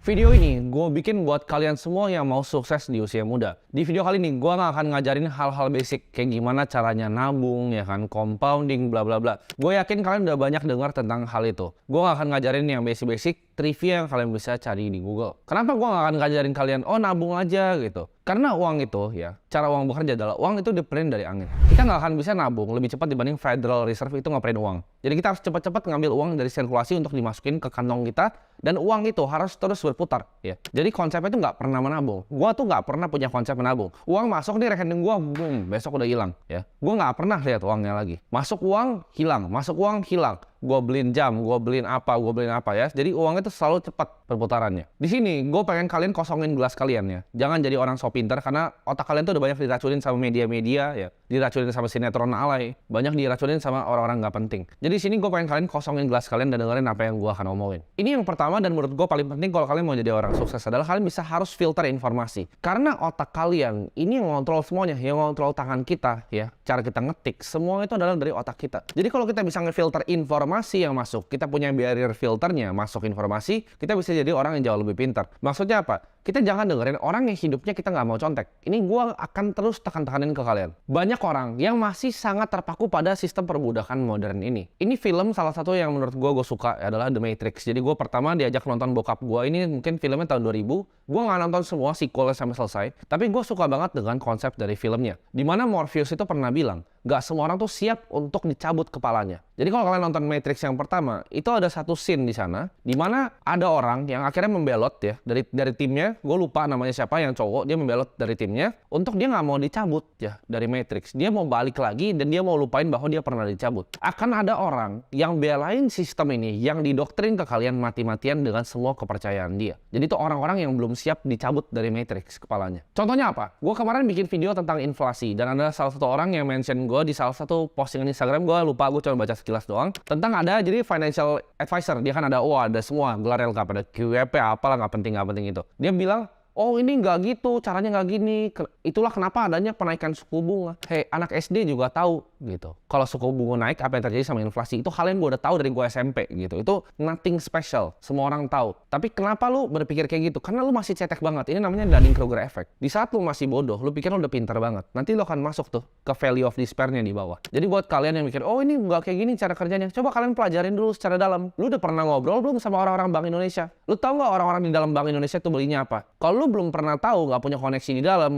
Video ini gue bikin buat kalian semua yang mau sukses di usia muda. Di video kali ini gue nggak akan ngajarin hal-hal basic kayak gimana caranya nabung, ya kan, compounding, bla bla bla. Gue yakin kalian udah banyak dengar tentang hal itu. Gue nggak akan ngajarin yang basic-basic, trivia yang kalian bisa cari di Google. Kenapa gue nggak akan ngajarin kalian, oh nabung aja gitu? Karena uang itu ya, cara uang bekerja adalah uang itu diprint dari angin. Kita nggak akan bisa nabung lebih cepat dibanding Federal Reserve itu ngeprint uang. Jadi kita harus cepat-cepat ngambil uang dari sirkulasi untuk dimasukin ke kantong kita, dan uang itu harus terus berputar ya. Jadi konsepnya itu nggak pernah menabung. Gua tuh nggak pernah punya konsep menabung. Uang masuk di rekening gua, boom, besok udah hilang ya. Gua nggak pernah lihat uangnya lagi. Masuk uang hilang, masuk uang hilang. Gue beliin jam, gue beliin apa ya. Jadi uangnya itu selalu cepat perputarannya. Di sini gue pengen kalian kosongin gelas kalian ya. Jangan jadi orang so pinter karena otak kalian tuh udah banyak diracunin sama media-media ya. Diracunin sama sinetron alay. Banyak diracunin sama orang-orang nggak penting. Jadi di sini gue pengen kalian kosongin gelas kalian dan dengerin apa yang gue akan omongin. Ini yang pertama dan menurut gue paling penting kalau kalian mau jadi orang sukses adalah kalian harus filter informasi. Karena otak kalian ini yang ngontrol semuanya, yang ngontrol tangan kita ya. Cara kita ngetik, semua itu adalah dari otak kita. Jadi kalau kita bisa ngefilter informasi yang masuk, kita punya barrier filternya masuk informasi, kita bisa jadi orang yang jauh lebih pintar. Maksudnya apa? Kita jangan dengerin orang yang hidupnya kita nggak mau contek. Ini gue akan terus tekan-tekanin ke kalian. Banyak orang yang masih sangat terpaku pada sistem perbudakan modern ini. Ini film salah satu yang menurut gue suka adalah The Matrix. Jadi gue pertama diajak nonton bokap gue, ini mungkin filmnya tahun 2000. Gue nggak nonton semua sequelnya sampai selesai, tapi gue suka banget dengan konsep dari filmnya. Dimana Morpheus itu pernah bilang, nggak semua orang tuh siap untuk dicabut kepalanya. Jadi kalau kalian nonton Matrix yang pertama, itu ada satu scene di sana, di mana ada orang yang akhirnya membelot ya dari timnya. Gue lupa namanya siapa, yang cowok, dia membelot dari timnya untuk dia nggak mau dicabut ya dari Matrix. Dia mau balik lagi dan dia mau lupain bahwa dia pernah dicabut. Akan ada orang yang belain sistem ini, yang didoktrin ke kalian mati-matian dengan semua kepercayaan dia. Jadi itu orang-orang yang belum siap dicabut dari Matrix kepalanya. Contohnya apa? Gue kemarin bikin video tentang inflasi dan ada salah satu orang yang mention gue di salah satu postingan Instagram. Gue lupa, gue cuma baca sekilas doang tentang ada jadi financial advisor. Dia kan ada semua gelar lengkap, ada QWP apalah, nggak penting itu. Dia bilang, oh ini nggak gitu, caranya nggak gini. Itulah kenapa adanya penaikan suku bunga. Hei, anak SD juga tahu gitu. Kalau suku bunga naik, apa yang terjadi sama inflasi? Itu hal yang gue udah tahu dari gue SMP gitu. Itu nothing special, semua orang tahu. Tapi kenapa lu berpikir kayak gitu? Karena lu masih cetek banget. Ini namanya Dunning-Kruger effect. Di saat lu masih bodoh, lu pikir lu udah pintar banget. Nanti lu akan masuk tuh ke value of despair-nya di bawah. Jadi buat kalian yang mikir, oh ini nggak kayak gini cara kerjanya, coba kalian pelajarin dulu secara dalam. Lu udah pernah ngobrol belum sama orang-orang Bank Indonesia? Lu tahu nggak orang-orang di dalam Bank Indonesia tuh belinya apa? Kalau lu belum pernah tahu, nggak punya koneksi di dalam,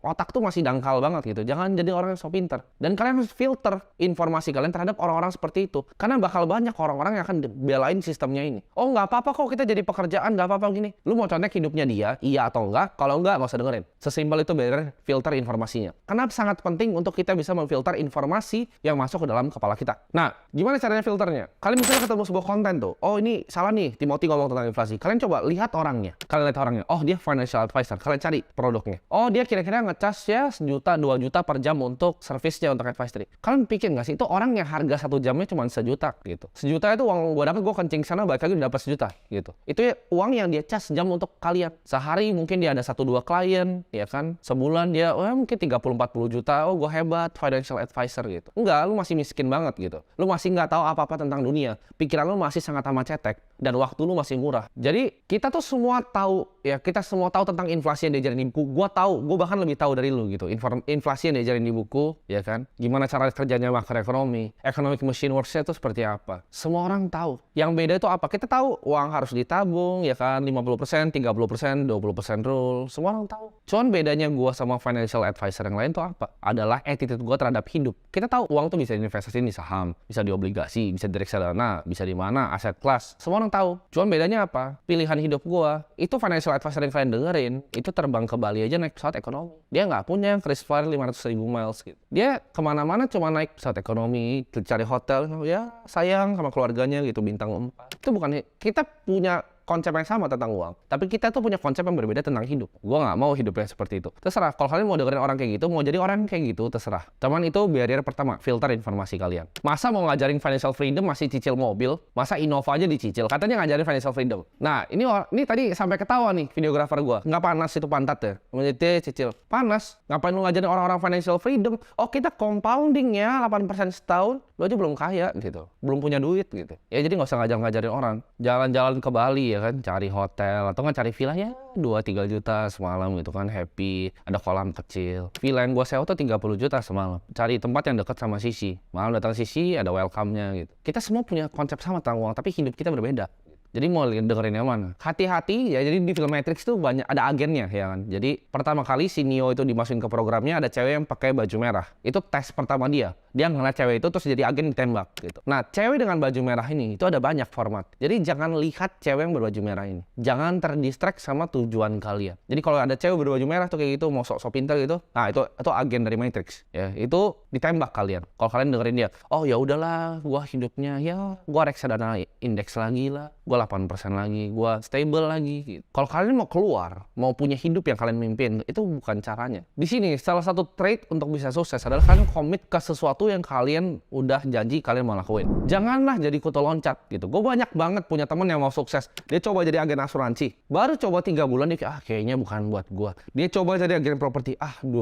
otak tuh masih dangkal banget gitu. Jangan jadi orang yang so pintar. Dan kalian harus filter informasi kalian terhadap orang-orang seperti itu. Karena bakal banyak orang-orang yang akan belain sistemnya ini. Oh nggak apa-apa kok kita jadi pekerjaan, nggak apa-apa gini. Lu mau contek hidupnya dia, iya atau enggak? Kalau enggak, nggak usah dengerin. Sesimpel itu barrier filter informasinya. Karena sangat penting untuk kita bisa memfilter informasi yang masuk ke dalam kepala kita. Nah, gimana caranya filternya? Kalian misalnya ketemu sebuah konten tuh, oh ini salah nih, Timothy ngomong tentang inflasi. Kalian coba lihat orangnya. Kalian lihat orangnya, oh dia financial advisor. Kalian cari produknya. Oh dia kira-kira ngecas ya 1 juta, 2 juta per jam untuk servisnya, untuk advisory. Kalian pikir nggak sih, itu orang yang harga 1 jamnya cuma 1 juta gitu. 1 juta itu uang gue dapat, gue kencing sana, balik lagi dapat 1 juta gitu. Itu ya uang yang dia cas jam untuk kalian. Sehari mungkin dia ada 1-2 klien, ya kan. Sebulan dia mungkin 30-40 juta. Oh gue hebat, financial advisor gitu. Enggak, lu masih miskin banget gitu. Lu masih nggak tahu apa-apa tentang dunia. Pikiran lu masih sangat amat cetek dan waktu lu masih murah. Jadi kita tuh semua tahu ya, kita semua tahu tentang inflasi yang diajarin di buku. Gue tahu, gue bahkan lebih tahu dari lu gitu. Inflasi yang diajarin di buku, ya kan. Gimana cara kerjanya makroekonomi, economic machine works-nya itu seperti apa. Semua orang tahu. Yang beda itu apa? Kita tahu uang harus ditabung, ya kan, 50%, 30%, 20% rule. Semua orang tahu. Cuman bedanya gue sama financial advisor yang lain tuh apa? Adalah attitude gue terhadap hidup. Kita tahu uang tuh bisa diinvestasiin di saham, bisa di obligasi, bisa di reksadana, bisa di mana, aset kelas. Semua orang tahu. Cuman bedanya apa? Pilihan hidup gue. Itu financial advisor yang kalian dengerin, itu terbang ke Bali aja naik pesawat ekonomi. Dia nggak punya KrisFlyer 500.000 miles gitu. Dia kemana-mana cuma naik pesawat ekonomi, cari hotel, ya sayang sama keluarganya gitu, bintang 4. Itu bukan, kita punya konsep yang sama tentang uang, tapi kita tuh punya konsep yang berbeda tentang hidup. Gue nggak mau hidupnya seperti itu. Terserah, kalau kalian mau dengerin orang kayak gitu, mau jadi orang kayak gitu, terserah. Cuman itu barrier pertama, filter informasi kalian. Masa mau ngajarin financial freedom masih cicil mobil? Masa Innova aja dicicil? Katanya ngajarin financial freedom. Nah, ini tadi sampai ketawa nih videografer gue. Nggak panas itu pantatnya? Menjadi cicil. Panas. Ngapain lu ngajarin orang-orang financial freedom? Oh, kita compounding ya, 8% setahun. Lu aja belum kaya gitu. Belum punya duit gitu. Ya jadi nggak usah ngajarin orang. Jalan-jalan ke Bali ya ya kan, cari hotel atau nggak cari villa ya 2-3 juta semalam gitu kan, happy, ada kolam kecil. Villa yang gue sewa tuh 30 juta semalam. Cari tempat yang dekat sama Sisi. Malam datang Sisi ada welcome-nya gitu. Kita semua punya konsep sama tentang uang, tapi hidup kita berbeda. Jadi mau dengerin yang mana? Hati-hati ya, jadi di film Matrix tuh banyak ada agennya ya kan. Jadi pertama kali si Neo itu dimasukin ke programnya, ada cewek yang pakai baju merah. Itu tes pertama dia. Dia ngeliat cewek itu terus jadi agen ditembak gitu. Nah, cewek dengan baju merah ini itu ada banyak format. Jadi jangan lihat cewek yang berbaju merah ini. Jangan terdistract sama tujuan kalian. Jadi kalau ada cewek berbaju merah tuh kayak gitu mau sok-sok pintar gitu, nah itu agen dari Matrix. Ya, itu ditembak kalian. Kalau kalian dengerin dia, oh ya udahlah, gua hidupnya ya gua reksadana indeks lagi lah. Gua 8% lagi, gua stable lagi gitu. Kalau kalian mau keluar, mau punya hidup yang kalian mimpin, itu bukan caranya. Di sini salah satu trait untuk bisa sukses adalah kalian komit ke sesuatu yang kalian udah janji kalian mau lakuin. Janganlah jadi kutu loncat gitu. Gue banyak banget punya temen yang mau sukses. Dia coba jadi agen asuransi. Baru coba 3 bulan dia kayaknya bukan buat gua. Dia coba jadi agen properti.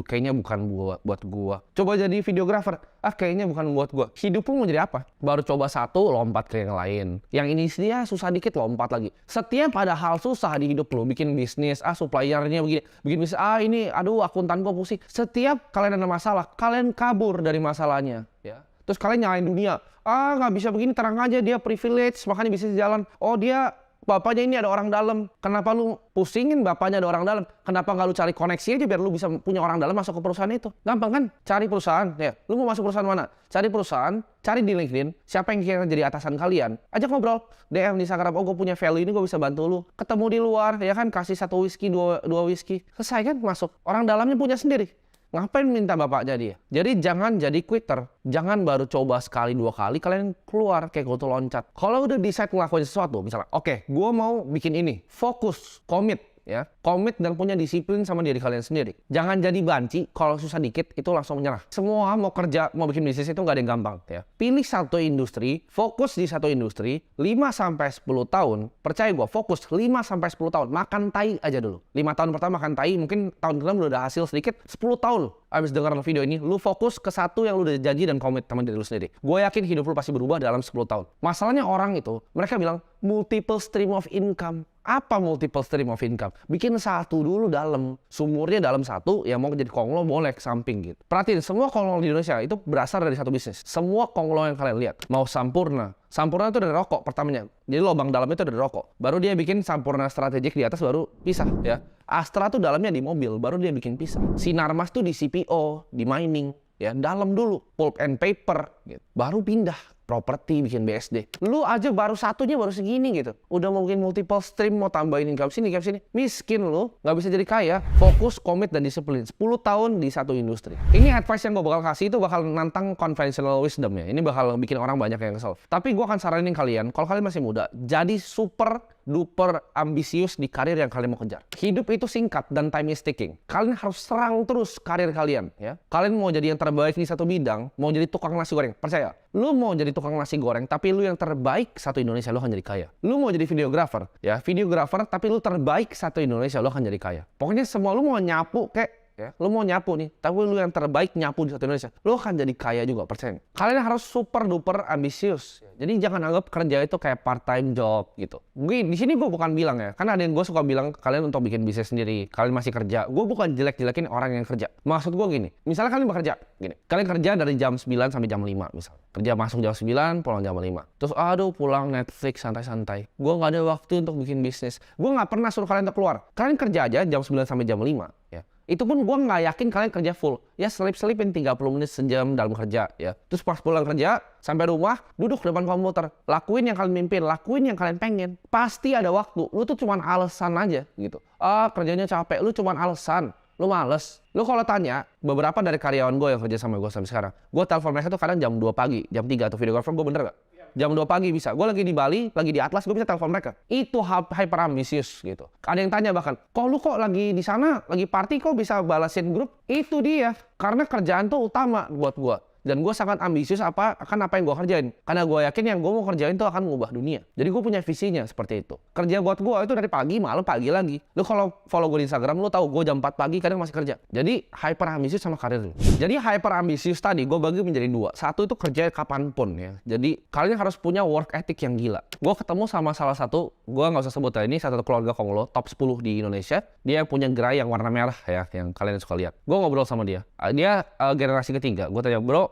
Kayaknya bukan buat gua. Coba jadi videographer. Kayaknya bukan buat gua. Hidup lu mau jadi apa? Baru coba satu, lompat ke yang lain. Yang ini dia susah dikit, lompat lagi. Setiap ada hal susah di hidup lu, bikin bisnis, suppliernya begini, bikin bisnis, ini, aduh akuntan gua pusing. Setiap kalian ada masalah, kalian kabur dari masalahnya, ya. Terus kalian nyalain dunia, nggak bisa begini, terang aja dia privilege, makanya bisa jalan. Oh dia bapaknya ini ada orang dalam. Kenapa lu pusingin bapaknya ada orang dalam? Kenapa nggak lu cari koneksi aja biar lu bisa punya orang dalam masuk ke perusahaan itu? Gampang kan? Cari perusahaan. Ya, lu mau masuk perusahaan mana? Cari perusahaan, cari di LinkedIn. Siapa yang kira jadi atasan kalian? Ajak ngobrol. DM di Instagram. Oh, gue punya value ini, gue bisa bantu lu. Ketemu di luar, ya kan? Kasih 1 whisky, 2 whisky. Selesai kan? Masuk. Orang dalamnya punya sendiri. Ngapain minta bapaknya dia? Jadi jangan jadi quitter. Jangan baru coba sekali 2 kali kalian keluar kayak kutu loncat. Kalau udah decide ngelakuin sesuatu, misalnya, oke, gue mau bikin ini. Fokus, komit. Ya, komit dan punya disiplin sama diri kalian sendiri. Jangan jadi banci, kalau susah dikit itu langsung menyerah. Semua mau kerja, mau bikin bisnis itu nggak ada yang gampang. Ya. Pilih satu industri, fokus di satu industri, 5-10 tahun, percaya gue, fokus 5-10 tahun, makan tai aja dulu. 5 tahun pertama makan tai, mungkin tahun ke-6 lu udah hasil sedikit, 10 tahun lu abis dengar video ini, lu fokus ke satu yang lu udah janji dan komit sama diri lu sendiri. Gue yakin hidup lu pasti berubah dalam 10 tahun. Masalahnya orang itu, mereka bilang multiple stream of income. Apa multiple stream of income? Bikin satu dulu dalam, sumurnya dalam satu, ya mau jadi konglo boleh ke samping gitu. Perhatiin, semua konglo di Indonesia itu berasal dari satu bisnis. Semua konglo yang kalian lihat, mau Sampurna itu dari rokok pertamanya. Jadi lubang dalamnya itu dari rokok. Baru dia bikin Sampurna strategik di atas, baru pisah ya. Astra tuh dalamnya di mobil, baru dia bikin pisah. Sinarmas tuh di CPO, di mining, ya dalam dulu, pulp and paper, gitu. Baru pindah properti, bikin BSD. Lu aja baru satunya baru segini gitu. Udah mau bikin multiple stream, mau tambahin income sini. Miskin lu, nggak bisa jadi kaya. Fokus, komit, dan disiplin. 10 tahun di satu industri. Ini advice yang gue bakal kasih itu bakal nantang conventional wisdom ya. Ini bakal bikin orang banyak yang kesel. Tapi gue akan saranin kalian, kalau kalian masih muda, jadi super duper ambisius di karir yang kalian mau kejar. Hidup itu singkat dan time is ticking. Kalian harus serang terus karir kalian ya. Kalian mau jadi yang terbaik di satu bidang, mau jadi tukang nasi goreng, percaya. Lu mau jadi tukang nasi goreng, tapi lu yang terbaik satu Indonesia, lu akan jadi kaya. Lu mau jadi videographer, ya videographer, tapi lu terbaik satu Indonesia, lu akan jadi kaya. Pokoknya semua lu mau nyapu kayak ya, lu mau nyapu nih, tapi lu yang terbaik nyapu di satu Indonesia, lu akan jadi kaya juga, percaya. Kalian harus super duper ambisius. Jadi jangan anggap kerja itu kayak part time job gitu. Di sini gue bukan bilang ya, karena ada yang gue suka bilang kalian untuk bikin bisnis sendiri, kalian masih kerja. Gue bukan jelek-jelekin orang yang kerja. Maksud gue gini, misalnya kalian bekerja, gini, kalian kerja dari jam 9 sampai jam 5 misalnya. Kerja masuk jam 9, pulang jam 5. Terus aduh pulang Netflix santai-santai. Gue nggak ada waktu untuk bikin bisnis. Gue nggak pernah suruh kalian untuk keluar. Kalian kerja aja jam 9 sampai jam 5 ya. Itu pun gue nggak yakin kalian kerja full. Ya selip-selipin 30 menit sejam dalam kerja ya. Terus pas pulang kerja, sampai rumah, duduk depan komputer. Lakuin yang kalian mimpin, lakuin yang kalian pengen. Pasti ada waktu. Lu tuh cuman alasan aja gitu. Kerjanya capek, lu cuman alasan. Lu males. Lu kalau tanya, beberapa dari karyawan gue yang kerja sama gue sampai sekarang, gue telepon mereka tuh kadang jam 2 pagi, jam 3 atau videographer, gue bener gak? Jam 2 pagi bisa. Gue lagi di Bali, lagi di Atlas, gue bisa telepon mereka. Itu hyper ambisius gitu. Ada yang tanya bahkan, lu kok lagi di sana, lagi party kok bisa balasin grup? Itu dia. Karena kerjaan tuh utama buat gue. Dan gue sangat ambisius akan apa yang gue kerjain. Karena gue yakin yang gue mau kerjain itu akan mengubah dunia. Jadi gue punya visinya seperti itu. Kerja buat gue itu dari pagi, malam, pagi lagi. Lu kalau follow gue di Instagram, lu tahu gue jam 4 pagi kadang masih kerja. Jadi hyper ambisius sama karir lu. Jadi hyper ambisius tadi gue bagi menjadi dua. Satu itu kerja kapanpun ya. Jadi kalian harus punya work ethic yang gila. Gue ketemu sama salah satu, gue nggak usah sebut ya, ini satu keluarga Konglo, top 10 di Indonesia. Dia punya gerai yang warna merah ya, yang kalian suka lihat. Gue ngobrol sama dia. Dia generasi ketiga. Gue tanya, bro,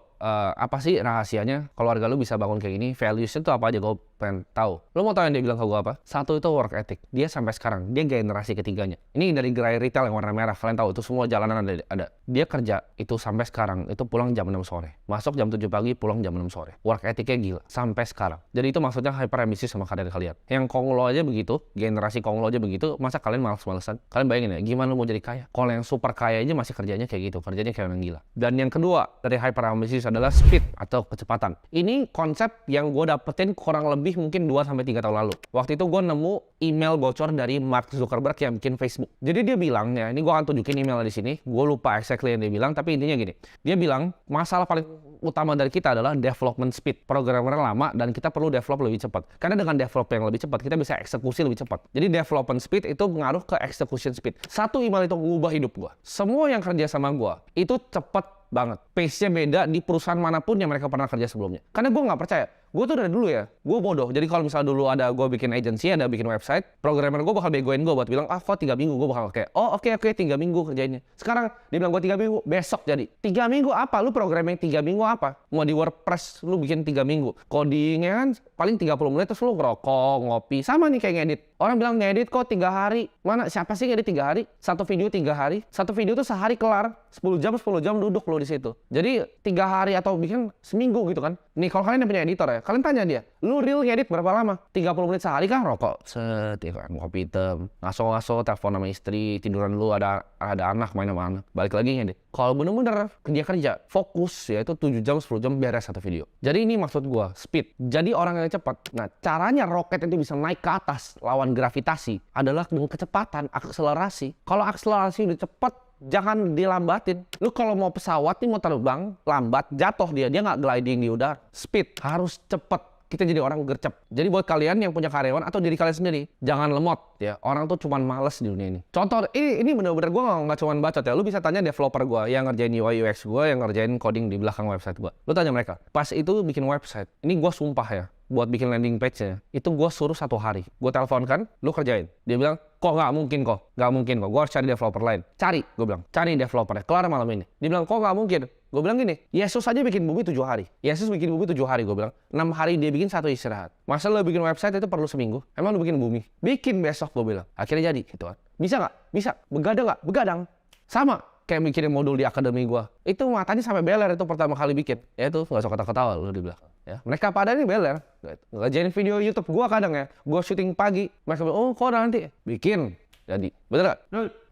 apa sih rahasianya keluarga lu bisa bangun kayak gini? Values-nya tuh apa aja? Gue pengen tahu. Lu mau tahu yang dia bilang ke gue apa? Satu itu work ethic. Dia sampai sekarang, dia generasi ketiganya. Ini dari gerai retail yang warna merah. Kalian tahu itu semua jalanan ada. Dia kerja itu sampai sekarang, itu pulang jam 6 sore. Masuk jam 7 pagi, pulang jam 6 sore. Work ethicnya gila. Sampai sekarang. Jadi itu maksudnya hyper ambisius sama karir kalian. Yang Konglo aja begitu, generasi Konglo aja begitu, masa kalian malas-malesan? Kalian bayangin ya, gimana lu mau jadi kaya? Kalau yang super kaya aja masih kerjanya kayak gitu. Kerjanya kayak orang gila. Dan yang kedua dari hyper ambisius adalah speed atau kecepatan. Ini konsep yang gue dapetin kurang lebih mungkin 2-3 tahun lalu. Waktu itu gue nemu email bocor dari Mark Zuckerberg yang bikin Facebook. Jadi dia bilang ya, ini gue akan tunjukin email di sini. Gue lupa exactly yang dia bilang, tapi intinya gini. Dia bilang masalah paling utama dari kita adalah development speed. Programmer lama dan kita perlu develop lebih cepat. Karena dengan develop yang lebih cepat, kita bisa eksekusi lebih cepat. Jadi development speed itu mengaruh ke execution speed. Satu email itu mengubah hidup gue. Semua yang kerja sama gue itu cepat banget. Pace-nya beda di perusahaan manapun yang mereka pernah kerja sebelumnya. Karena gue nggak percaya. Gue tuh dari dulu ya, gue bodoh. Jadi kalau misalnya dulu ada gue bikin agency, ada bikin website, programmer gue bakal begoin gue buat bilang, kok 3 minggu. Gue bakal kayak, oh oke, 3 minggu kerjainnya. Sekarang dia bilang gue 3 minggu, besok jadi. 3 minggu apa? Lu programming 3 minggu apa? Mau di WordPress lu bikin 3 minggu. Codingnya kan paling 30 menit terus lu ngerokok, ngopi. Sama nih kayak ngedit. Orang bilang ngedit kok 3 hari. Mana? Siapa sih ngedit 3 hari? Satu video 3 hari. Satu video tuh sehari kelar. 10 jam duduk lu di situ. Jadi 3 hari atau bikin seminggu gitu kan. Nih kalau kalian yang punya editor ya, kalian tanya dia, lu real ngedit berapa lama? 30 menit sehari kan rokok, set, ya kan, kopi hitam, ngaso-ngaso, telepon sama istri, tiduran lu ada anak, main sama anak, balik lagi ngedit. Kalau bener-bener kerja, fokus ya itu 7 jam, 10 jam beres satu video. Jadi ini maksud gua, speed. Jadi orang yang cepat. Nah, caranya roket itu bisa naik ke atas lawan gravitasi adalah dengan kecepatan, akselerasi. Kalau akselerasi udah cepat, jangan dilambatin. Lu kalau mau pesawat nih mau terbang, lambat, jatuh dia nggak gliding di udara. Speed harus cepet. Kita jadi orang gercep. Jadi buat kalian yang punya karyawan atau diri kalian sendiri, jangan lemot ya. Orang tuh cuman males di dunia ini. Contoh, ini bener-bener gue nggak cuman bacot ya. Lu bisa tanya developer gue yang ngerjain UI UX gue, yang ngerjain coding di belakang website gue. Lu tanya mereka. Pas itu bikin website, ini gue sumpah ya, buat bikin landing page-nya, itu gue suruh 1 hari. Gue telepon kan, lu kerjain. Dia bilang, nggak mungkin kok. Gue harus cari developer lain. Cari, gue bilang, cari developernya. Kelar malam ini. Dia bilang, nggak mungkin. Gue bilang gini, Yesus aja bikin bumi 7 hari. Yesus bikin bumi 7 hari, gue bilang. 6 hari dia bikin 1 istirahat. Masa lu bikin website itu perlu seminggu? Emang lu bikin bumi? Bikin besok, gue bilang. Akhirnya jadi, gitu kan. Bisa nggak? Bisa. Begadang nggak? Begadang. Sama. Kayak bikin modul di akademi gue. Itu matanya sampai beler itu pertama kali bikin. Ya itu, nggak usah ketawa-ketawa lu di belakang. Ya, mereka pada ini beler. Ngerjain video YouTube gue kadang ya. Gue syuting pagi. Mereka bilang, kok nanti? Bikin. Jadi, betul gak?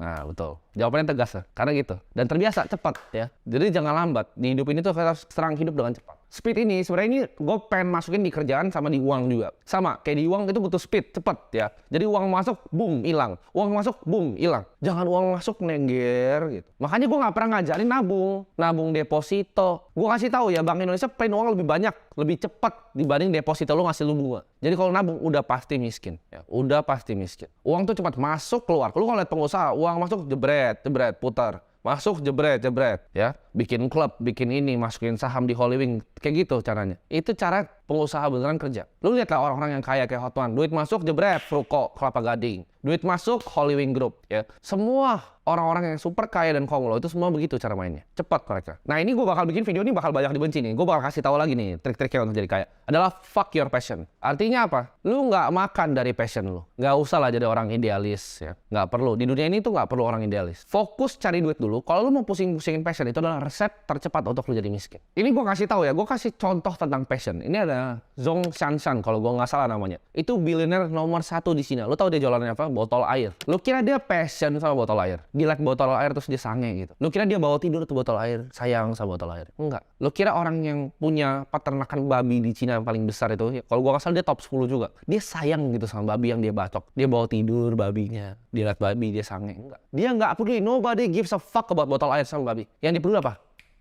Nah, betul. Jawabannya tegas lah, karena gitu. Dan terbiasa, cepat ya. Jadi jangan lambat. Di hidup ini tuh kita harus serang hidup dengan cepat. Speed ini, sebenarnya ini gue pengen masukin di kerjaan sama di uang juga. Sama, kayak di uang itu butuh speed, cepet ya. Jadi uang masuk, boom, hilang. Uang masuk, boom, hilang. Jangan uang masuk nengger gitu. Makanya gue nggak pernah ngajarin nabung deposito. Gue kasih tahu ya, Bank Indonesia pengen uang lebih banyak, lebih cepat dibanding deposito lu ngasih lu bunga. Jadi kalau nabung udah pasti miskin, ya. Udah pasti miskin. Uang tuh cepat masuk keluar. Lu kalau lihat pengusaha, uang masuk jebret, putar. Masuk jebret, ya. Bikin klub, bikin ini, masukin saham di Holywing, kayak gitu caranya. Itu cara pengusaha beneran kerja. Lu lihatlah orang-orang yang kaya kayak Hotman, duit masuk jebret, Ruko, Kelapa Gading. Duit masuk Holywing Group, ya. Semua orang-orang yang super kaya dan Konglo itu semua begitu cara mainnya. Cepat mereka. Nah, ini gue bakal bikin video ini bakal banyak dibenci nih. Gue bakal kasih tahu lagi nih trik-triknya untuk jadi kaya. Adalah fuck your passion. Artinya apa? Lu nggak makan dari passion lu. Nggak usah lah jadi orang idealis, ya. Nggak perlu. Di dunia ini tuh nggak perlu orang idealis. Fokus cari duit dulu. Kalau lu mau pusing-pusingin passion, itu adalah resep tercepat untuk lu jadi miskin. Ini gue kasih tahu ya. Gue kasih contoh tentang passion. Ini ada Zhong Shanshan kalau gue nggak salah namanya. Itu billionaire nomor 1 di Cina. Lu tahu dia jualannya apa? Botol air. Lu kira dia passion sama botol air? Dia like botol air terus dia sange gitu. Lu kira dia bawa tidur tuh botol air, sayang sama botol air? Enggak. Lu kira orang yang punya peternakan babi di Cina yang paling besar itu, ya, kalau gua nggak salah dia top 10 juga. Dia sayang gitu sama babi yang dia bacok. Dia bawa tidur babinya. Dia liat babi, dia sange. Enggak. Dia nggak peduli. Nobody gives a fuck about botol air sama babi. Yang dia peduli apa?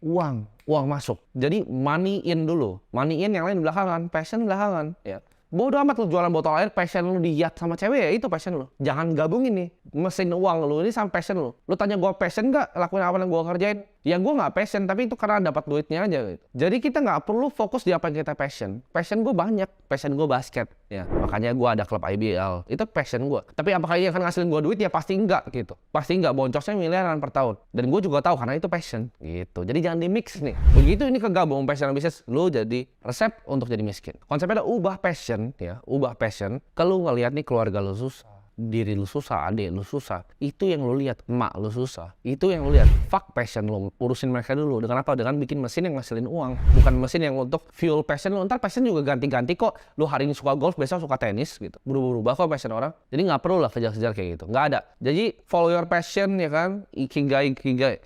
uang masuk. Jadi money in dulu, money in yang lain belakangan, passion belakangan, ya. Bodoh amat lu jualan botol air, passion lu diat sama cewek ya itu passion lu. Jangan gabungin nih mesin uang lu ini sama passion lu. Lu tanya gua passion nggak lakuin apa yang gua kerjain? Ya gua nggak passion, tapi itu karena dapat duitnya aja gitu. Jadi kita nggak perlu fokus di apa yang kita passion. Passion gua banyak, passion gua basket ya. Makanya gua ada klub IBL. Itu passion gua. Tapi apakah ini akan ngasilin gua duit? Ya pasti enggak gitu. Pasti enggak, boncosnya miliaran per tahun. Dan gua juga tahu karena itu passion gitu. Jadi jangan di mix nih. Begitu ini kegabung passion dan bisnis, lu jadi resep untuk jadi miskin. Konsepnya adalah ubah passion ya, ubah passion. Kalau ngelihat nih keluarga lu susah, diri lu susah, adik lu susah, itu yang lu lihat. Emak lu susah, itu yang lu lihat. Fuck passion lu, urusin mereka dulu. Dengan apa? Dengan bikin mesin yang ngasilin uang, bukan mesin yang untuk fuel passion lu. Ntar passion juga ganti-ganti kok. Lu hari ini suka golf, besok suka tenis gitu. Berubah-ubah kok passion orang. Jadi nggak perlu lah kejar-kejar kayak gitu, nggak ada. Jadi follow your passion ya kan, ikigai,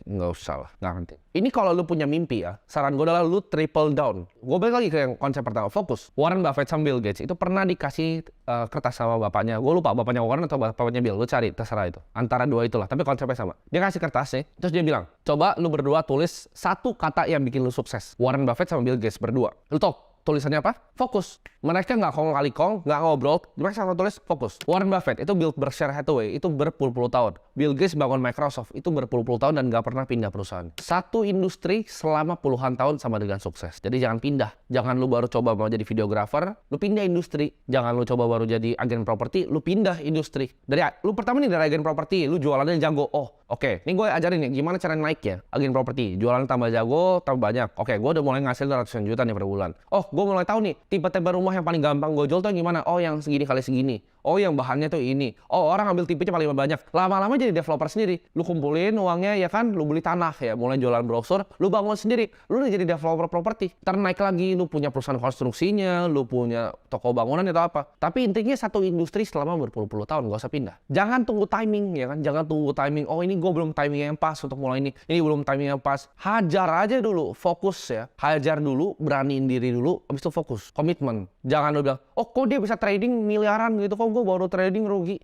nggak usah lah, nggak penting. Ini kalau lu punya mimpi ya, saran gue adalah lu triple down. Gue balik lagi ke yang konsep pertama, fokus. Warren Buffett sama Bill Gates itu pernah dikasih kertas sama bapaknya. Gue lupa bapaknya Warren atau bapaknya Bill, lu cari, terserah itu. Antara dua itulah, tapi konsepnya sama. Dia kasih kertasnya, terus dia bilang, coba lu berdua tulis satu kata yang bikin lu sukses. Warren Buffett sama Bill Gates berdua. Lu tau tulisannya apa? Fokus. Mereka nggak kong kali kong, nggak ngobrol. Mereka sama tulis fokus. Warren Buffett itu build Berkshire Hathaway itu berpuluh-puluh tahun. Bill Gates bangun Microsoft itu berpuluh-puluh tahun dan nggak pernah pindah perusahaan. Satu industri selama puluhan tahun sama dengan sukses. Jadi jangan pindah. Jangan lu baru coba mau jadi videographer, lu pindah industri. Jangan lu coba baru jadi agen properti, lu pindah industri. Lu pertama nih dari agen properti, lu jualannya jago. Oh, oke. Ini gue ajarin nih gimana cara naik ya agen properti. Jualan tambah jago, tambah banyak. Oke, gue udah mulai ngasil ratusan juta nih per bulan. Oh, gue mulai tahu nih tipe-tipe rumah yang paling gampang gue jual tuh yang gimana. Oh, yang segini kali segini. Oh, yang bahannya tuh ini. Oh, orang ambil tipenya paling banyak. Lama-lama jadi developer sendiri. Lu kumpulin uangnya ya kan, lu beli tanah ya, mulai jualan brosur, lu bangun sendiri. Lu udah jadi developer properti. Ntar naik lagi, lu punya perusahaan konstruksinya, lu punya toko bangunan atau apa. Tapi intinya satu industri selama berpuluh-puluh tahun, gak usah pindah. Jangan tunggu timing ya kan, jangan tunggu timing. Oh, ini gue belum timing yang pas untuk mulai ini. Ini belum timing yang pas. Hajar aja dulu, fokus ya. Hajar dulu, beraniin diri dulu, habis itu fokus, komitmen. Jangan lu bilang, oh kok dia bisa trading miliaran gitu, kok gue baru trading rugi.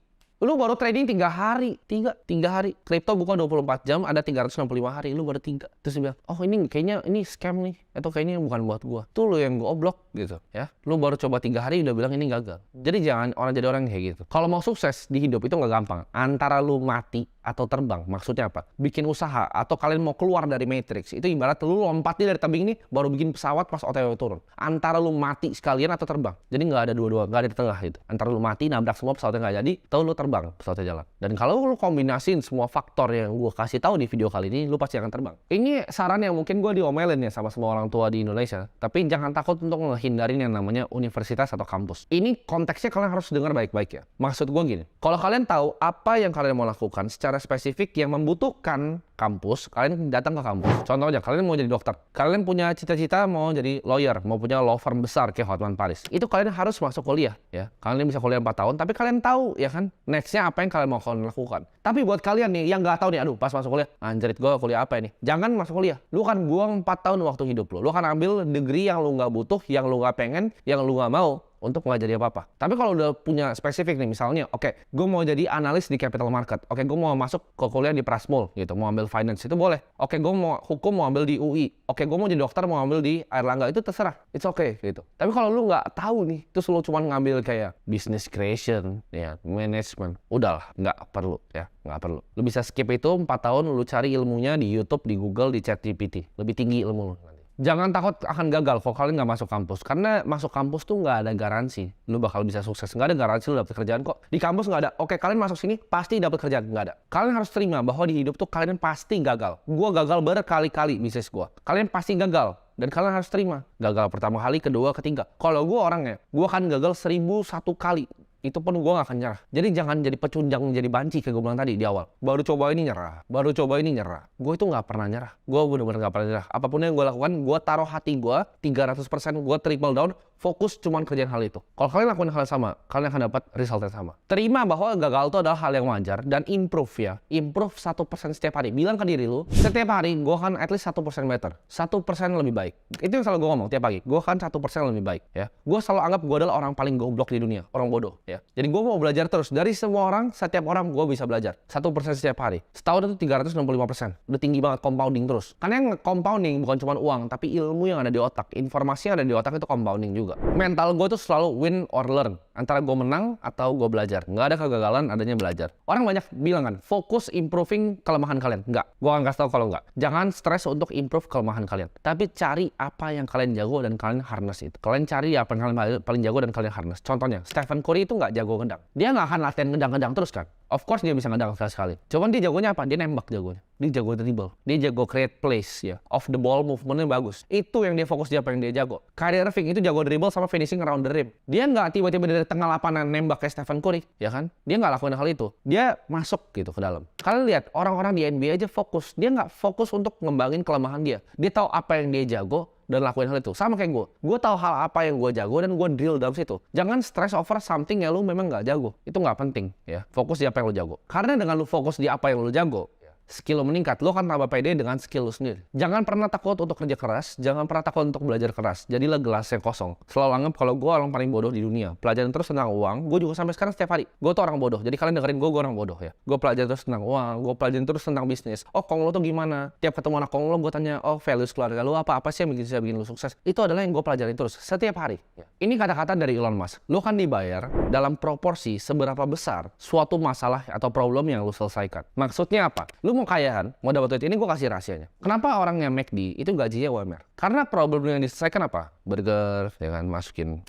Lu baru trading 3 hari, 3 hari. Kripto buka 24 jam, ada 365 hari, lu baru 3. Terus dia bilang, oh ini kayaknya ini scam nih, atau kayaknya bukan buat gua. Tuh lu yang goblok gitu ya. Lu baru coba 3 hari udah bilang ini gagal. Jadi jangan jadi orang kayak gitu. Kalau mau sukses di hidup itu nggak gampang. Antara lu mati atau terbang. Maksudnya apa? Bikin usaha atau kalian mau keluar dari matrix. Itu ibarat lu lompatnya dari tebing ini baru bikin pesawat pas OTW turun. Antara lu mati sekalian atau terbang. Jadi nggak ada dua-dua, nggak ada di tengah gitu. Antara lu mati nabrak semua pesawatnya nggak jadi, atau lu terbang pesawatnya jalan. Dan kalau lu kombinasiin semua faktor yang gue kasih tahu di video kali ini, lu pasti akan terbang. Ini saran yang mungkin gue diomelin ya sama semua orang tua di Indonesia. Tapi jangan takut untuk ngehindarin yang namanya universitas atau kampus. Ini konteksnya kalian harus dengar baik-baik ya. Maksud gue gini, kalau kalian tahu apa yang kalian mau lakukan secara spesifik yang membutuhkan kampus, kalian datang ke kampus. Contohnya, kalian mau jadi dokter. Kalian punya cita-cita mau jadi lawyer, mau punya law firm besar kayak Hotman Paris. Itu kalian harus masuk kuliah ya. Kalian bisa kuliah 4 tahun, tapi kalian tahu ya kan, next-nya apa yang kalian mau lakukan. Tapi buat kalian nih yang nggak tahu nih, aduh pas masuk kuliah, anjrit gue kuliah apa ini? Jangan masuk kuliah. Lu kan buang 4 tahun waktu hidup lu. Lu akan ambil degree yang lu nggak butuh, yang lu nggak pengen, yang lu nggak mau untuk nggak jadi apa-apa. Tapi kalau udah punya spesifik nih, misalnya, oke, gue mau jadi analis di capital market. Oke, gue mau masuk ke kuliah di Prasmul gitu, mau ambil finance, itu boleh. Oke, gue mau hukum, mau ambil di UI. Oke, gue mau jadi dokter, mau ambil di Airlangga, itu terserah. It's okay gitu. Tapi kalau lu nggak tahu nih, terus lu cuma ngambil kayak business creation, ya, management, udahlah, nggak perlu ya, nggak perlu. Lu bisa skip itu 4 tahun, lu cari ilmunya di YouTube, di Google, di ChatGPT. Lebih tinggi ilmu lu. Jangan takut akan gagal kalau kalian nggak masuk kampus. Karena masuk kampus tuh nggak ada garansi lu bakal bisa sukses. Nggak ada garansi lu dapet kerjaan kok. Di kampus nggak ada, oke kalian masuk sini pasti dapet kerjaan. Nggak ada. Kalian harus terima bahwa di hidup tuh kalian pasti gagal. Gua gagal berkali-kali bisnis gua. Kalian pasti gagal. Dan kalian harus terima. Gagal pertama kali, kedua, ketiga. Kalau gua orangnya, gua akan gagal 1001 kali. Itu pun gue gak akan nyerah. Jadi jangan jadi pecundang, jadi banci kayak gue bilang tadi di awal. Baru coba ini nyerah, baru coba ini nyerah. Gue itu gak pernah nyerah. Gue bener-bener gak pernah nyerah. Apapun yang gue lakukan, gue taruh hati gue 300%, gue triple down, fokus cuman kerjain hal itu. Kalau kalian lakukan hal yang sama, kalian akan dapat result yang sama. Terima bahwa gagal itu adalah hal yang wajar dan improve ya. Improve 1% setiap hari. Bilang ke diri lu, setiap hari gue akan at least 1% better. 1% lebih baik. Itu yang selalu gue ngomong tiap pagi. Gue akan 1% lebih baik ya. Gue selalu anggap gue adalah orang paling goblok di dunia, orang bodoh ya. ya. Jadi gue mau belajar terus. Dari semua orang, setiap orang gue bisa belajar. 1% setiap hari. Setahun itu 365%. Udah tinggi banget, compounding terus. Karena yang compounding bukan cuma uang, tapi ilmu yang ada di otak. Informasi yang ada di otak itu compounding juga. Mental gue tuh selalu win or learn. Antara gue menang atau gue belajar. Nggak ada kegagalan, adanya belajar. Orang banyak bilang kan, fokus improving kelemahan kalian. Nggak. Gue akan kasih tau kalau nggak. Jangan stres untuk improve kelemahan kalian. Tapi cari apa yang kalian jago dan kalian harness itu. Kalian cari apa yang kalian paling jago dan kalian harness. Contohnya, Stephen Curry itu nggak jago ngedang. Dia nggak akan latihan ngedang-ngedang terus kan. Of course dia bisa ngedang sekali-sekali. Cuman dia jagonya apa? Dia nembak jagonya. Dia jago dribble. Dia jago create plays ya. Off the ball movementnya bagus. Itu yang dia fokus, dia apa yang dia jago. Kyrie Irving itu jago dribble sama finishing around the rim. Dia nggak tiba-tiba dari tengah lapangan nembak kayak Stephen Curry, ya kan? Dia nggak lakuin hal itu. Dia masuk gitu ke dalam. Kalian lihat orang-orang di NBA aja fokus. Dia nggak fokus untuk ngembangin kelemahan dia. Dia tahu apa yang dia jago dan lakuin hal itu. Sama kayak gue. Gue tahu hal apa yang gue jago dan gue drill dalam situ. Jangan stress over something yang lu memang nggak jago. Itu nggak penting ya. Fokus di apa yang lu jago. Karena dengan lu fokus di apa yang lu jago, skill lu meningkat, lu akan tambah pede dengan skill lu sendiri. Jangan pernah takut untuk kerja keras, jangan pernah takut untuk belajar keras. Jadilah gelas yang kosong. Selalu anggap kalau gue orang paling bodoh di dunia. Pelajaran terus tentang uang, gue juga sampai sekarang setiap hari. Gue tuh orang bodoh, jadi kalian dengerin gue orang bodoh ya. Gue pelajarin terus tentang uang, gue pelajarin terus tentang bisnis. Oh, kong lo tuh gimana? Tiap ketemu anak kong lo, gue tanya, oh values keluarga lo apa sih yang bisa bikin lo sukses? Itu adalah yang gue pelajarin terus, setiap hari. Ini kata-kata dari Elon Musk. Lo kan dibayar dalam proporsi seberapa besar suatu masalah atau problem yang lo selesaikan. Maksudnya apa? Lo mau kayahan, mau dapat duit, ini gue kasih rahasianya. Kenapa orang yang McD itu gajinya UMR? Karena problem yang diselesaikan apa? Burger, ya kan, masukin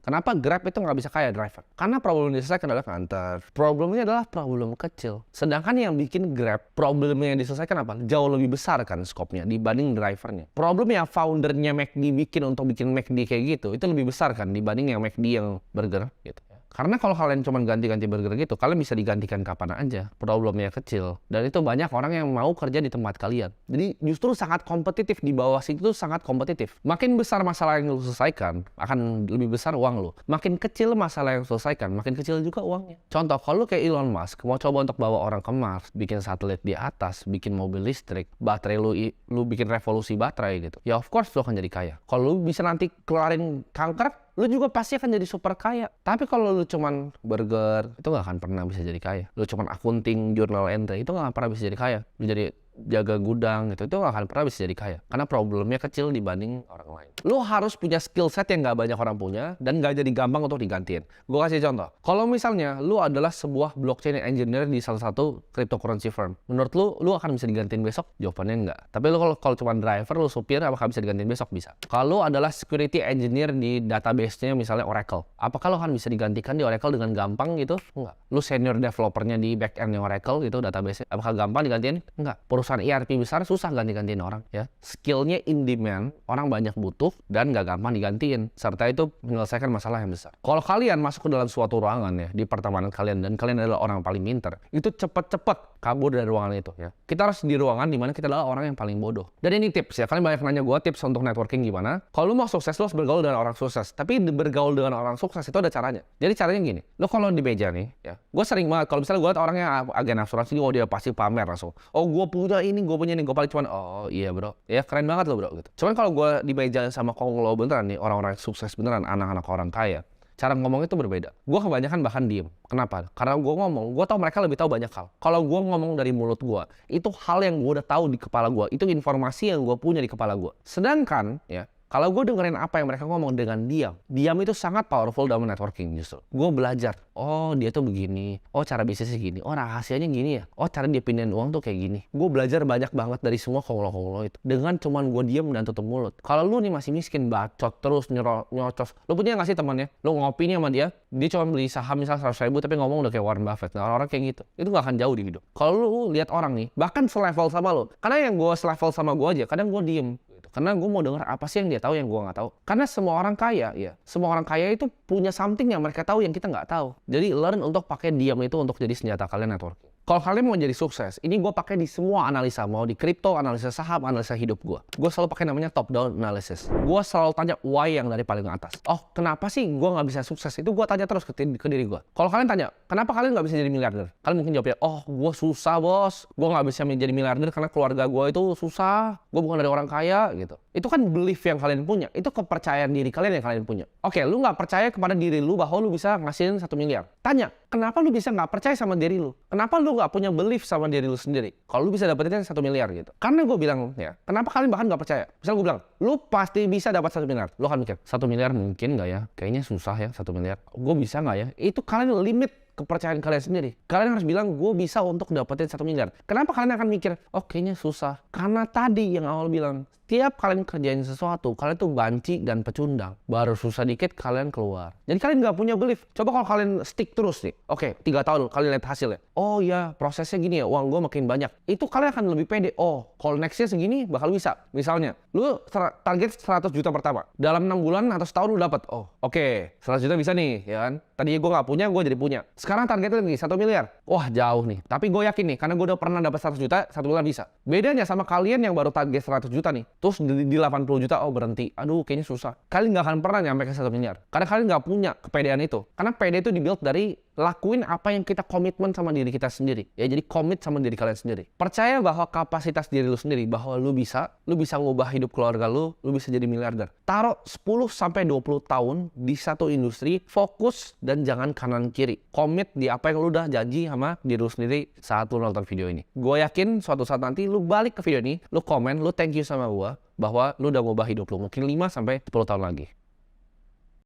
Kenapa Grab itu nggak bisa kaya driver? Karena problem yang diselesaikan adalah nganter. Problemnya adalah problem kecil. Sedangkan yang bikin Grab, problemnya yang diselesaikan apa? Jauh lebih besar kan skopnya dibanding drivernya. Problem yang foundernya McD bikin untuk bikin McD kayak gitu, itu lebih besar kan dibanding yang McD yang burger gitu. Karena kalau kalian cuma ganti-ganti burger gitu, kalian bisa digantikan kapan aja. Problemnya kecil. Dan itu banyak orang yang mau kerja di tempat kalian. Jadi justru sangat kompetitif. Di bawah situ sangat kompetitif. Makin besar masalah yang lu selesaikan, akan lebih besar uang lu. Makin kecil masalah yang selesaikan, makin kecil juga uangnya. Contoh, kalau lu kayak Elon Musk, mau coba untuk bawa orang ke Mars, bikin satelit di atas, bikin mobil listrik, baterai lu bikin revolusi baterai gitu. Ya of course lu akan jadi kaya. Kalau lu bisa nanti kelarin kanker, lu juga pasti akan jadi super kaya. Tapi kalau lu cuman burger, itu gak akan pernah bisa jadi kaya. Lu cuman akunting, journal entry, itu gak akan pernah bisa jadi kaya. Lu jadi jaga gudang gitu, itu gak akan pernah bisa jadi kaya. Karena problemnya kecil dibanding orang lain. Lu harus punya skill set yang gak banyak orang punya dan gak jadi gampang untuk digantiin. Gue kasih contoh. Kalau misalnya lu adalah sebuah blockchain engineer di salah satu cryptocurrency firm, menurut lu akan bisa digantiin besok? Jawabannya enggak. Tapi lu kalau cuma driver, lu supir, apakah bisa digantiin besok? Bisa. Kalau lu adalah security engineer di database-nya misalnya Oracle, apakah lu akan bisa digantikan di Oracle dengan gampang gitu? Enggak. Lu senior developernya di back-end Oracle gitu, database-nya, apakah gampang digantiin? Enggak. Perusahaan ERP besar susah ganti-gantiin orang ya. Skillnya in demand, orang banyak butuh dan gak gampang digantiin. Serta itu menyelesaikan masalah yang besar. Kalau kalian masuk ke dalam suatu ruangan ya, di pertemanan kalian, dan kalian adalah orang yang paling pintar, itu cepet-cepet kabur dari ruangan itu ya. Kita harus di ruangan dimana kita adalah orang yang paling bodoh. Dan ini tips ya, kalian banyak nanya gue tips untuk networking gimana. Kalau lu mau sukses, lu harus bergaul dengan orang sukses. Tapi bergaul dengan orang sukses itu ada caranya. Jadi caranya gini, lu kalau di meja nih ya, gue sering banget kalau misalnya gue liat orang yang agen asuransi, oh dia pasti pamer langsung. Oh gue punya ini, gue punya ini, gue paling cuman, oh iya bro, ya keren banget lo bro gitu. Cuman kalau gue di meja sama konglo beneran nih, orang-orang sukses beneran, anak-anak orang kaya, cara ngomong itu berbeda. Gue kebanyakan bahkan diem. Kenapa? Karena gue ngomong, gue tahu mereka lebih tahu banyak hal. Kalau gue ngomong dari mulut gue, itu hal yang gue udah tahu di kepala gue. Itu informasi yang gue punya di kepala gue. Sedangkan, ya, kalau gue dengerin apa yang mereka ngomong dengan diam, diam itu sangat powerful dalam networking justru. Gue belajar, oh dia tuh begini, oh cara bisnisnya gini, oh rahasianya gini ya, oh cara dia pindahin uang tuh kayak gini. Gue belajar banyak banget dari semua konglo-konglo itu. Dengan cuman gue diam dan tutup mulut. Kalau lu nih masih miskin, bacot terus, nyocos. Lu punya gak sih temannya? Lu ngopi nih sama dia cuma beli saham misal 100.000 tapi ngomong udah kayak Warren Buffett. Nah, orang-orang kayak gitu, itu gak akan jauh di hidup. Kalau lu lihat orang nih, bahkan selevel sama lu, karena yang gue selevel sama gue aja, kadang gue diem. Karena gue mau dengar apa sih yang dia tahu yang gue nggak tahu. Karena semua orang kaya, ya, semua orang kaya itu punya something yang mereka tahu yang kita nggak tahu. Jadi learn untuk pakai diam itu untuk jadi senjata kalian networking. Kalau kalian mau jadi sukses, ini gue pakai di semua analisa, mau di kripto, analisa saham, analisa hidup gue. Gue selalu pakai namanya top down analysis. Gue selalu tanya why yang dari paling atas. Oh, kenapa sih gue nggak bisa sukses? Itu gue tanya terus ke diri gue. Kalau kalian tanya, kenapa kalian nggak bisa jadi miliarder? Kalian mungkin jawabnya, oh gue susah bos, gue nggak bisa menjadi miliarder karena keluarga gue itu susah, gue bukan dari orang kaya gitu. Itu kan belief yang kalian punya. Itu kepercayaan diri kalian yang kalian punya. Oke, lu nggak percaya kepada diri lu bahwa lu bisa ngasihin 1 miliar. Tanya, kenapa lu bisa nggak percaya sama diri lu? Kenapa lu nggak punya belief sama diri lu sendiri? Kalau lu bisa dapetin 1 miliar gitu. Karena gue bilang ya, kenapa kalian bahkan nggak percaya? Misal gue bilang, lu pasti bisa dapat 1 miliar. Lu akan mikir, 1 miliar mungkin nggak ya? Kayaknya susah ya 1 miliar. Gue bisa nggak ya? Itu kalian limit kepercayaan kalian sendiri. Kalian harus bilang, gue bisa untuk dapetin 1 miliar. Kenapa kalian akan mikir, oh kayaknya susah? Karena tadi yang awal bilang, tiap kalian kerjain sesuatu, kalian tuh banci dan pecundang. Baru susah dikit, kalian keluar. Jadi kalian nggak punya belief. Coba kalau kalian stick terus nih. Oke, 3 tahun kalian lihat hasilnya. Oh ya, prosesnya gini ya, uang gue makin banyak. Itu kalian akan lebih pede. Oh, kalau nextnya segini, bakal bisa. Misalnya, lu target 100 juta pertama. Dalam 6 bulan atau setahun lu dapat. Oh, oke, 100 juta bisa nih, ya kan? Tadinya gue nggak punya, gue jadi punya. Sekarang targetnya lagi 1 miliar. Wah, jauh nih. Tapi gue yakin nih, karena gue udah pernah dapat 100 juta, 1 bulan bisa. Bedanya sama kalian yang baru target 100 juta nih. Terus di 80 juta, oh berhenti. Aduh, kayaknya susah. Kalian nggak akan pernah nyampe ke 1 miliar. Karena kalian nggak punya kepedean itu. Karena pede itu dibuild dari lakuin apa yang kita komitmen sama diri kita sendiri. Ya, jadi komit sama diri kalian sendiri. Percaya bahwa kapasitas diri lu sendiri, bahwa lu bisa ngubah hidup keluarga lu bisa jadi miliarder. Taruh 10-20 tahun di satu industri, fokus dan jangan kanan kiri. Komit di apa yang lu udah janji sama diri lu sendiri saat lu nonton video ini. Gue yakin suatu saat nanti lu balik ke video ini, lu komen, lu thank you sama gue bahwa lu udah ngubah hidup lu mungkin 5-10 tahun lagi.